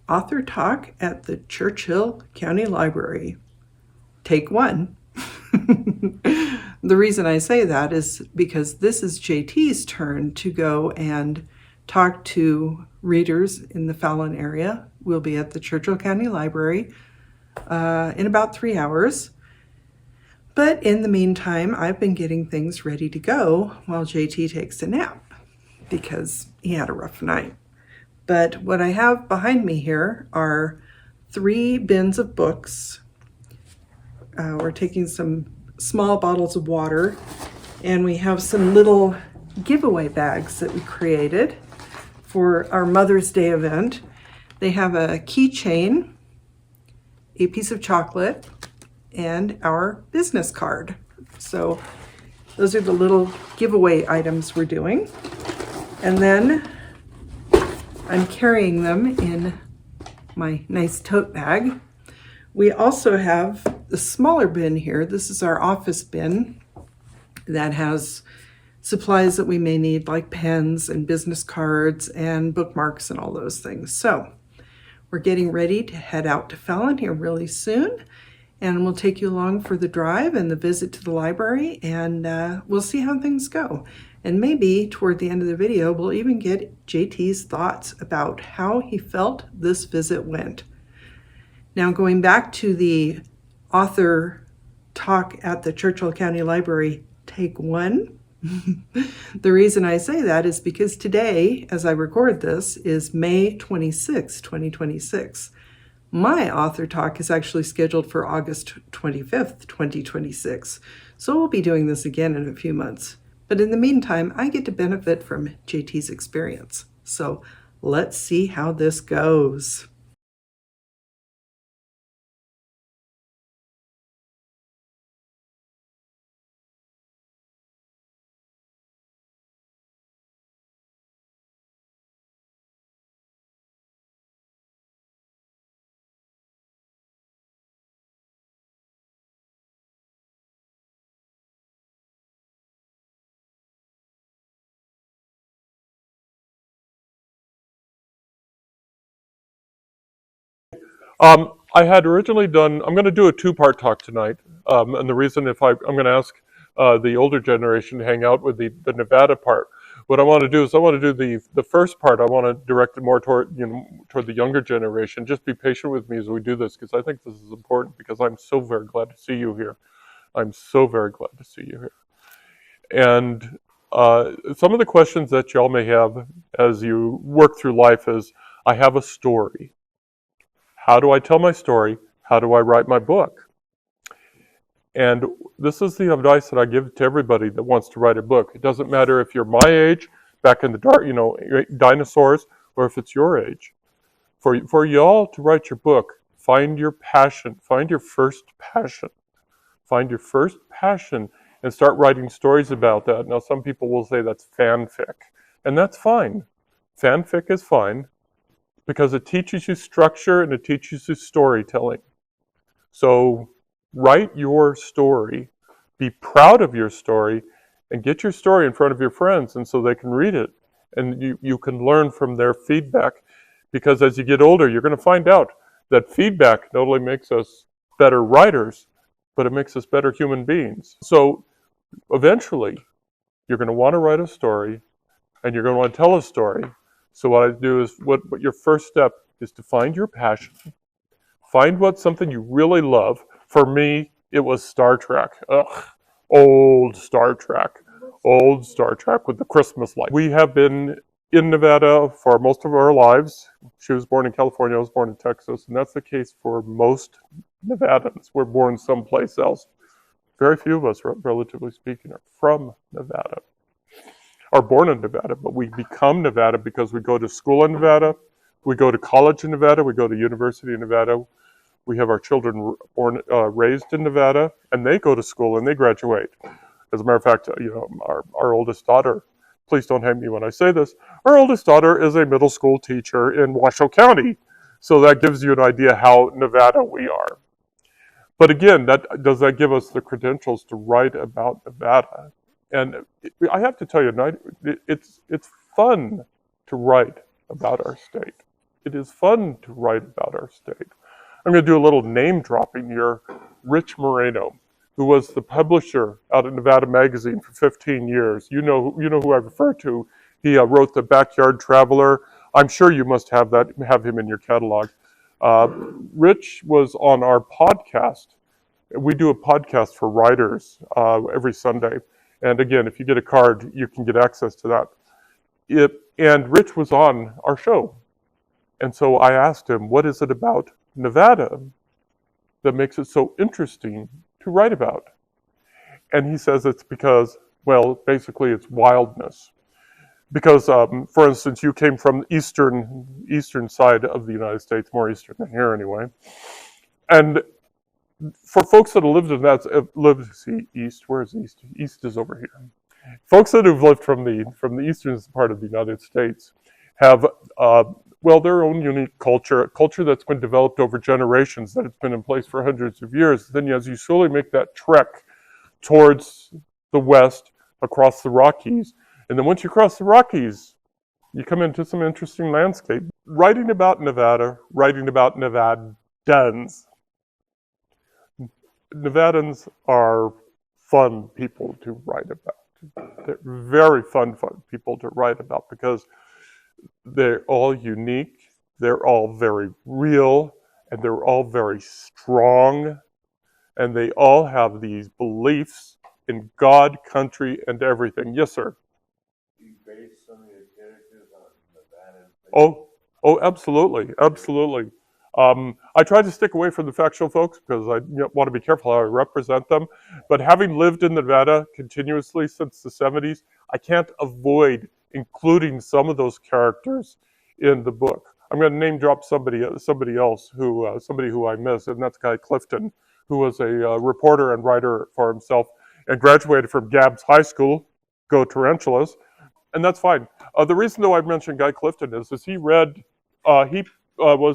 Author Talk at the Churchill County Library. Take one. The reason I say that is because this is JT's turn to go and talk to readers in the Fallon area. We'll be at the Churchill County Library in about 3 hours. But in the meantime, I've been getting things ready to go while JT takes a nap because he had a rough night. But what I have behind me here are 3 bins of books. We're taking some small bottles of water, and we have some little giveaway bags that we created for our Mother's Day event. They have a keychain, a piece of chocolate, and our business card. So those are the little giveaway items we're doing. And then I'm carrying them in my nice tote bag. We also have the smaller bin here. This is our office bin that has supplies that we may need, like pens and business cards and bookmarks and all those things. So we're getting ready to head out to Fallon here really soon, and we'll take you along for the drive and the visit to the library, and we'll see how things go. And maybe toward the end of the video, we'll even get JT's thoughts about how he felt this visit went. Now, going back to the author talk at the Churchill County Library, take one. The reason I say that is because today, as I record this, is May 26, 2026. My author talk is actually scheduled for August 25th, 2026. So we'll be doing this again in a few months. But in the meantime, I get to benefit from JT's experience. So let's see how this goes. I had originally done, I'm going to do a 2-part talk tonight. And the reason I'm going to ask the older generation to hang out with the Nevada part. What I want to do is I want to do the first part. I want to direct it more toward the younger generation. Just be patient with me as we do this, because I think this is important, because I'm so very glad to see you here. I'm so very glad to see you here. And some of the questions that y'all may have as you work through life is, I have a story. How do I tell my story? How do I write my book? And this is the advice that I give to everybody that wants to write a book. It doesn't matter if you're my age, back in the dark, dinosaurs, or if it's your age. For y'all to write your book, find your passion. Find your first passion. Find your first passion and start writing stories about that. Now, some people will say that's fanfic, and that's fine. Fanfic is fine, because it teaches you structure and it teaches you storytelling. So write your story, be proud of your story, and get your story in front of your friends, and so they can read it. And you can learn from their feedback, because as you get older, you're going to find out that feedback not only makes us better writers, but it makes us better human beings. So eventually, you're going to want to write a story, and you're going to want to tell a story. So what I do is, what your first step is to find your passion. Find something you really love. For me, it was Star Trek. Old Star Trek with the Christmas light. We have been in Nevada for most of our lives. She was born in California, I was born in Texas, and that's the case for most Nevadans. We're born someplace else. Very few of us, relatively speaking, are from Nevada. Are born in Nevada, but we become Nevada because we go to school in Nevada, we go to college in Nevada, we go to university in Nevada, we have our children raised in Nevada, and they go to school and they graduate. As a matter of fact, our oldest daughter, please don't hate me when I say this, our oldest daughter is a middle school teacher in Churchill County. So that gives you an idea how Nevada we are. But again, does that give us the credentials to write about Nevada? And I have to tell you, it's fun to write about our state. it is fun to write about our state. I'm going to do a little name dropping here. Rich Moreno, who was the publisher out at Nevada Magazine for 15 years. You know who I refer to. He wrote The Backyard Traveler. I'm sure you must have him in your catalog. Rich was on our podcast. We do a podcast for writers every Sunday. And again, if you get a card, you can get access to that. And Rich was on our show. And so I asked him, what is it about Nevada that makes it so interesting to write about? And he says it's because, well, basically it's wildness. Because, for instance, you came from the eastern side of the United States, more eastern than here anyway. And for folks that have lived in east, where's east? East is over here. Folks that have lived from the eastern part of the United States have, their own unique culture, a culture that's been developed over generations, that it's been in place for hundreds of years. Then as you slowly make that trek towards the west, across the Rockies, and then once you cross the Rockies, you come into some interesting landscape. Writing about Nevada, writing about Nevadans. Nevadans are fun people to write about. They're very fun people to write about because they're all unique, they're all very real, and they're all very strong, and they all have these beliefs in God, country, and everything. Yes, sir? You base some of your characters on Nevada? Oh, absolutely, absolutely. I try to stick away from the factual folks because I want to be careful how I represent them. But having lived in Nevada continuously since the 70s, I can't avoid including some of those characters in the book. I'm going to name drop somebody else who I miss, and that's Guy Clifton, who was a reporter and writer for himself and graduated from Gabbs High School. Go Tarantulas. And that's fine. The reason, though, I mentioned Guy Clifton is he was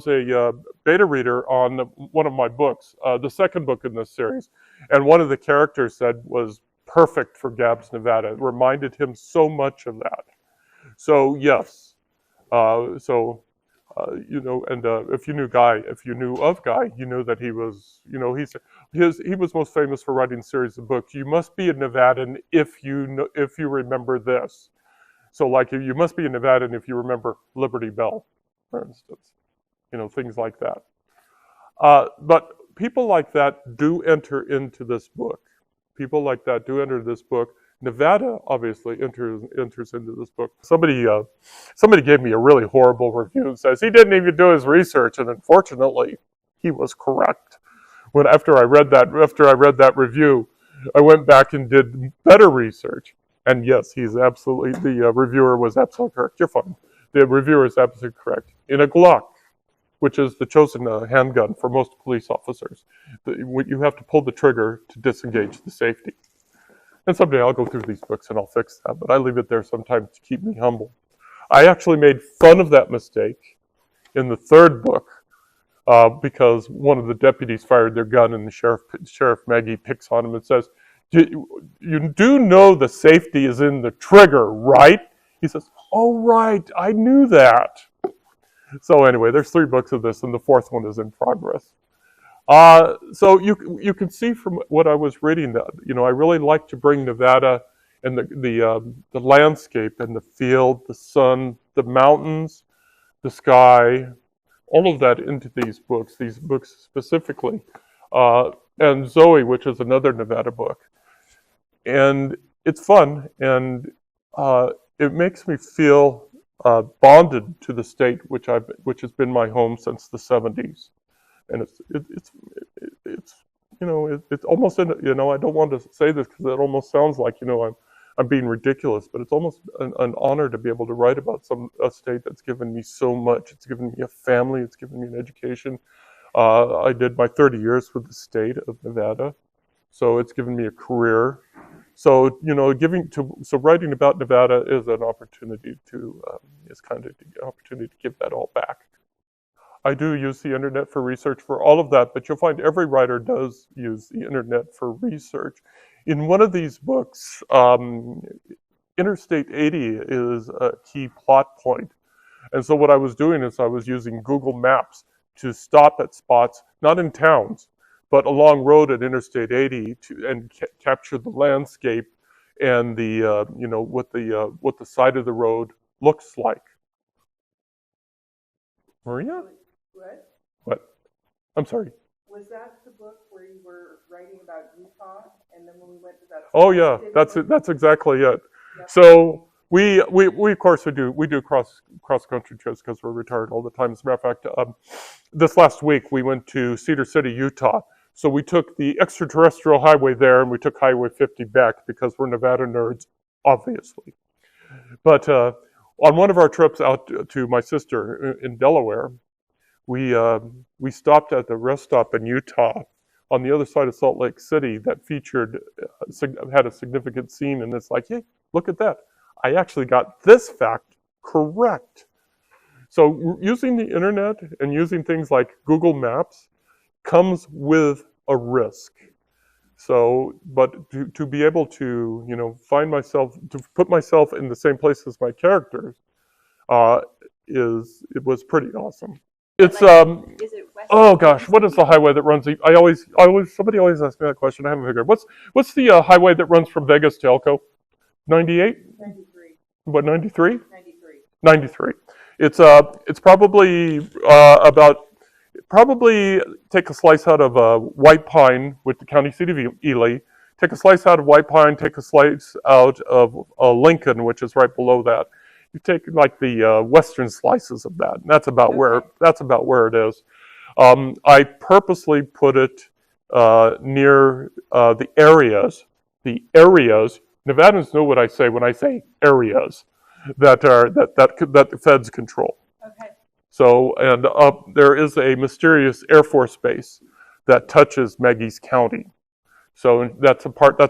a beta reader on one of my books, the second book in this series. And one of the characters said was perfect for Gabbs, Nevada. It reminded him so much of that. So, yes. And if you knew of Guy, you knew that he was, he was most famous for writing a series of books. You must be a Nevadan if you remember this. So, like, you must be a Nevadan if you remember Liberty Bell, for instance. Things like that. But people like that do enter into this book. People like that do enter this book. Nevada obviously enters into this book. Somebody gave me a really horrible review and says he didn't even do his research, and unfortunately, he was correct. After I read that review, I went back and did better research. And yes, the reviewer was absolutely correct. You're fine. The reviewer is absolutely correct. In a Glock, which is the chosen handgun for most police officers, you have to pull the trigger to disengage the safety. And someday I'll go through these books and I'll fix that, but I leave it there sometimes to keep me humble. I actually made fun of that mistake in the third book because one of the deputies fired their gun and Sheriff Maggie picks on him and says, you do know the safety is in the trigger, right? He says, oh, right, I knew that. So anyway, there's 3 books of this, and the 4th one is in progress. So you can see from what I was reading that I really like to bring Nevada and the landscape and the field, the sun, the mountains, the sky, all of that into these books specifically, and Zoe, which is another Nevada book, and it's fun and it makes me feel bonded to the state, which has been my home since the 70s. And it's almost, I don't want to say this because it almost sounds like, I'm being ridiculous, but it's almost an honor to be able to write about a state that's given me so much. It's given me a family. It's given me an education. I did my 30 years with the state of Nevada, so it's given me a career. So, writing about Nevada is an opportunity to give that all back. I do use the internet for research for all of that, but you'll find every writer does use the internet for research. In one of these books, Interstate 80 is a key plot point. And so what I was doing is I was using Google Maps to stop at spots, not in towns, but along road at Interstate 80 and capture the landscape and the what the side of the road looks like. Maria? What? What? I'm sorry. Was that the book where you were writing about Utah, and then when we went to that? Oh yeah, that's it. That's exactly it. Yep. So we of course we do cross country trips because we're retired all the time. As a matter of fact, this last week we went to Cedar City, Utah. So we took the extraterrestrial highway there, and we took Highway 50 back because we're Nevada nerds, obviously. But on one of our trips out to my sister in Delaware, we stopped at the rest stop in Utah on the other side of Salt Lake City that featured had a significant scene, and it's like, hey, look at that! I actually got this fact correct. So using the internet and using things like Google Maps comes with a risk. So, but to be able to, find myself, to put myself in the same place as my characters, it was pretty awesome. It's Is it west? oh gosh, what is the highway that runs? Somebody always asks me that question. I haven't figured. What's the highway that runs from Vegas to Elko? 98? 93. What, 93? 93. 93. It's probably probably take a slice out of White Pine with the county seat of Ely. Take a slice out of White Pine. Take a slice out of Lincoln, which is right below that. You take like the western slices of that, and that's about where it is. I purposely put it near the areas. The areas. Nevadans know what I say when I say areas that the feds control. Okay. So, and there is a mysterious Air Force base that touches Maggie's County. So that's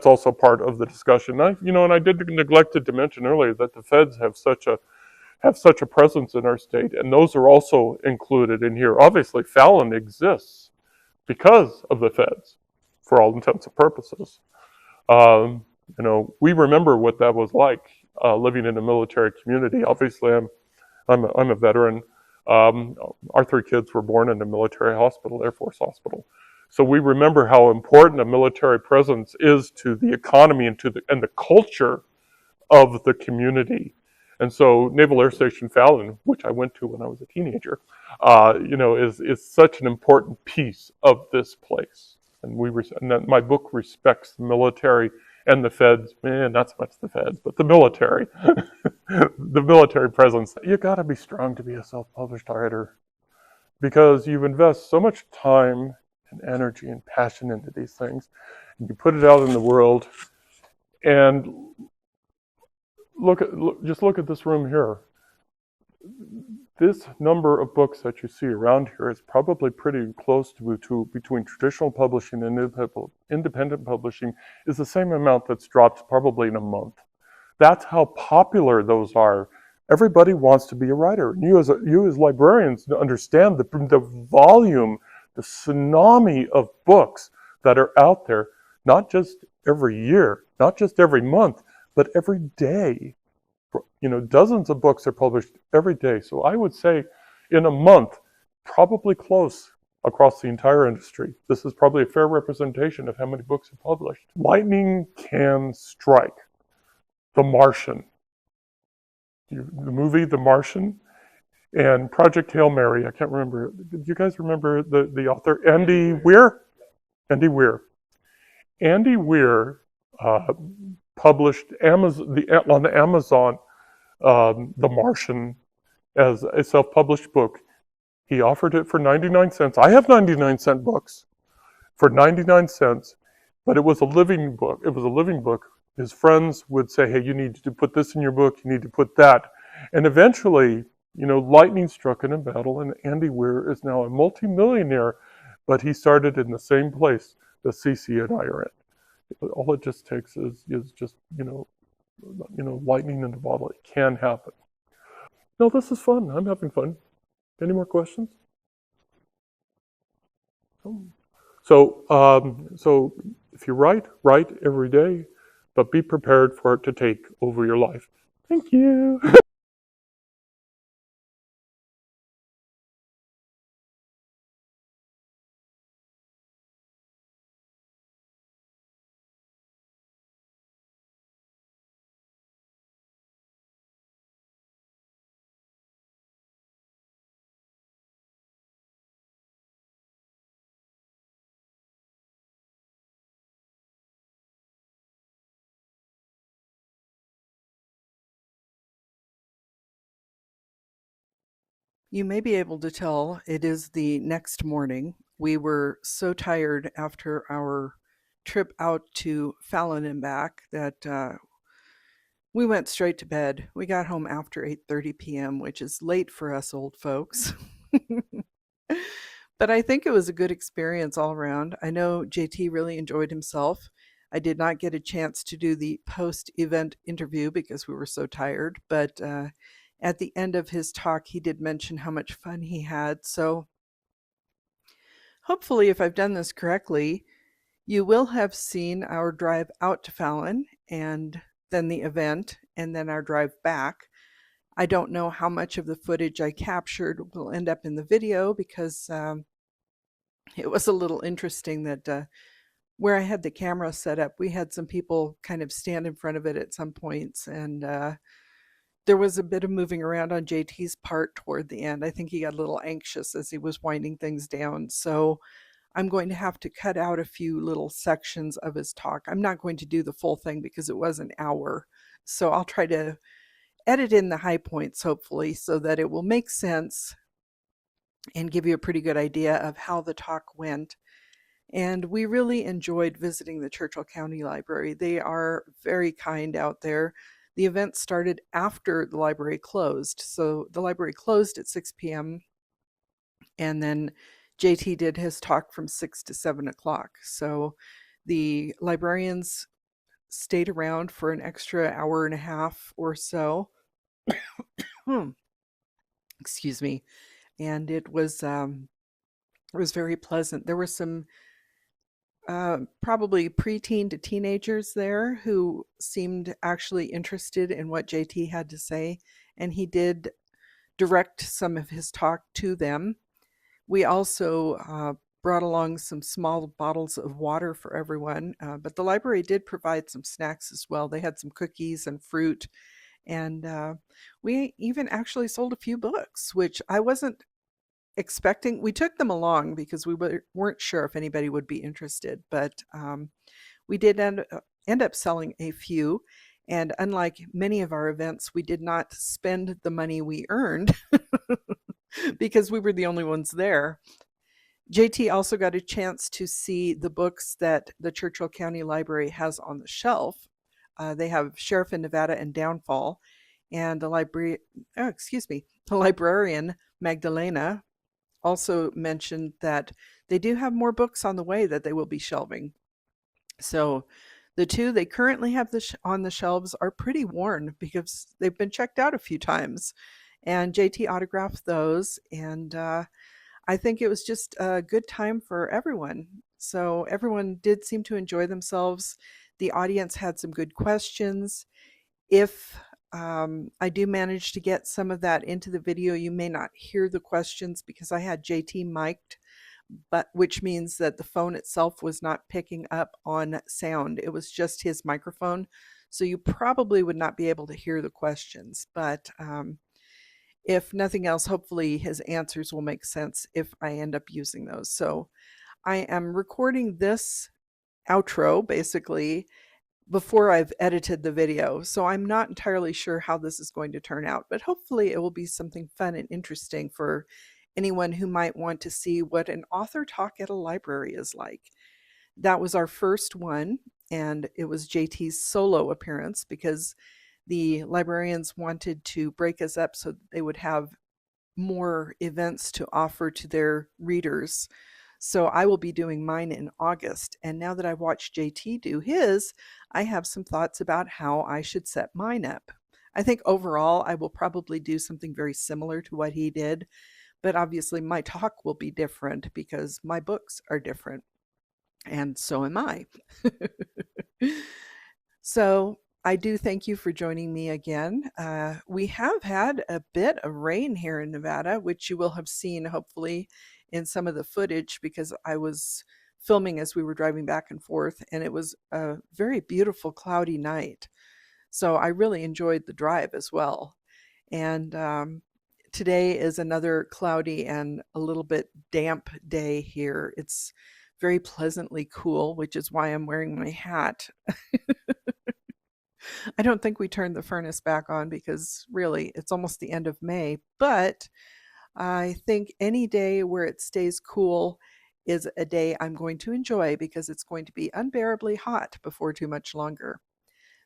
also part of the discussion. And I did neglect to mention earlier that the feds have such a presence in our state, and those are also included in here. Obviously, Fallon exists because of the feds, for all intents and purposes. We remember what that was like living in a military community. Obviously, I'm a veteran. Our 3 kids were born in a military hospital, Air Force hospital. So we remember how important a military presence is to the economy and the culture of the community. And so Naval Air Station Fallon, which I went to when I was a teenager, is such an important piece of this place. And my book respects the military and the feds, not so much the feds, but the military, the military presence. You gotta be strong to be a self-published writer because you invest so much time and energy and passion into these things. And you put it out in the world, and just look at this room here. This number of books that you see around here is probably pretty close to between traditional publishing and independent publishing is the same amount that's dropped probably in a month. That's how popular those are. Everybody wants to be a writer. You as librarians understand the volume, the tsunami of books that are out there, not just every year, not just every month, but every day. Dozens of books are published every day. So I would say in a month, probably close across the entire industry. This is probably a fair representation of how many books are published. Lightning can strike. The Martian. The movie The Martian and Project Hail Mary. I can't remember. Do you guys remember the author? Andy Weir? Andy Weir. Andy Weir published on Amazon The Martian as a self-published book. He offered it for 99 cents. I have 99-cent books for 99 cents, but it was a living book. It was a living book. His friends would say, hey, you need to put this in your book. You need to put that. And eventually, lightning struck in a battle, and Andy Weir is now a multimillionaire, but he started in the same place that CC and I are in. All it just takes is just, lightning in a bottle. It can happen. No, this is fun. I'm having fun. Any more questions? So if you write every day, but be prepared for it to take over your life. Thank you. You may be able to tell it is the next morning. We were so tired after our trip out to Fallon and back that we went straight to bed. We got home after 8:30 p.m., which is late for us old folks. But I think it was a good experience all around. I know JT really enjoyed himself. I did not get a chance to do the post event interview because we were so tired, but at the end of his talk, he did mention how much fun he had. So hopefully, if I've done this correctly, you will have seen our drive out to Fallon and then the event and then our drive back. I don't know how much of the footage I captured will end up in the video because it was a little interesting that where I had the camera set up, we had some people kind of stand in front of it at some points, and there was a bit of moving around on JT's part toward the end. I think he got a little anxious as he was winding things down. So I'm going to have to cut out a few little sections of his talk. I'm not going to do the full thing because it was an hour. So I'll try to edit in the high points, hopefully, so that it will make sense and give you a pretty good idea of how the talk went. And we really enjoyed visiting the Churchill County Library. They are very kind out there. The event started after the library closed. So the library closed at 6 p.m. and then JT did his talk from 6 to 7 o'clock. So the librarians stayed around for an extra hour and a half or so. Excuse me. And it was very pleasant. There were some probably preteen to teenagers there who seemed actually interested in what JT had to say, and he did direct some of his talk to them. We also brought along some small bottles of water for everyone, but the library did provide some snacks as well. They had some cookies and fruit, and we even actually sold a few books, which I wasn't expecting. We took them along because we weren't sure if anybody would be interested, but we did end up selling a few. And unlike many of our events, we did not spend the money we earned because we were the only ones there. JT also got a chance to see the books that the Churchill County Library has on the shelf. They have Sheriff in Nevada and Downfall, and the librarian Magdalena also mentioned that they do have more books on the way that they will be shelving. So the two they currently have on the shelves are pretty worn because they've been checked out a few times. And JT autographed those, and I think it was just a good time for everyone. So everyone did seem to enjoy themselves. The audience had some good questions. If I do manage to get some of that into the video, you may not hear the questions because I had JT mic'd, but which means that the phone itself was not picking up on sound. It was just his microphone. So you probably would not be able to hear the questions. But if nothing else, hopefully his answers will make sense if I end up using those. So I am recording this outro basically before I've edited the video. So I'm not entirely sure how this is going to turn out, but hopefully it will be something fun and interesting for anyone who might want to see what an author talk at a library is like. That was our first one, and it was JT's solo appearance because the librarians wanted to break us up so that they would have more events to offer to their readers. So I will be doing mine in August. And now that I've watched JT do his, I have some thoughts about how I should set mine up. I think overall I will probably do something very similar to what he did, but obviously my talk will be different because my books are different. And so am I. So I do thank you for joining me again. We have had a bit of rain here in Nevada, which you will have seen hopefully in some of the footage because I was filming as we were driving back and forth, and it was a very beautiful cloudy night. So I really enjoyed the drive as well. And today is another cloudy and a little bit damp day here. It's very pleasantly cool, which is why I'm wearing my hat. I don't think we turned the furnace back on because really it's almost the end of May, but I think any day where it stays cool is a day I'm going to enjoy because it's going to be unbearably hot before too much longer.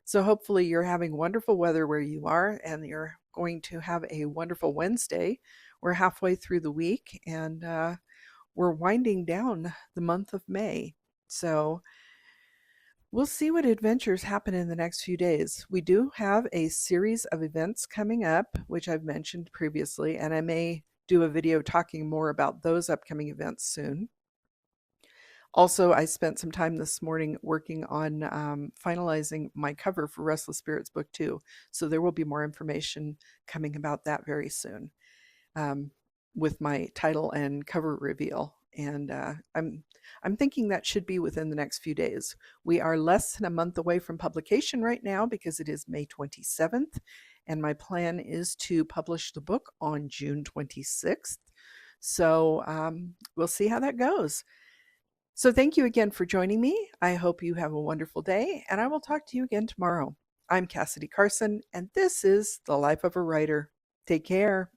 So hopefully you're having wonderful weather where you are and you're going to have a wonderful Wednesday. We're halfway through the week and we're winding down the month of May. So we'll see what adventures happen in the next few days. We do have a series of events coming up, which I've mentioned previously, and I may do a video talking more about those upcoming events soon. Also, I spent some time this morning working on finalizing my cover for Restless Spirits Book 2, so there will be more information coming about that very soon with my title and cover reveal. And I'm thinking that should be within the next few days. We are less than a month away from publication right now because it is May 27th, and my plan is to publish the book on June 26th. So we'll see how that goes. So thank you again for joining me. I hope you have a wonderful day, and I will talk to you again tomorrow. I'm Cassidy Carson, and this is The Life of a Writer. Take care.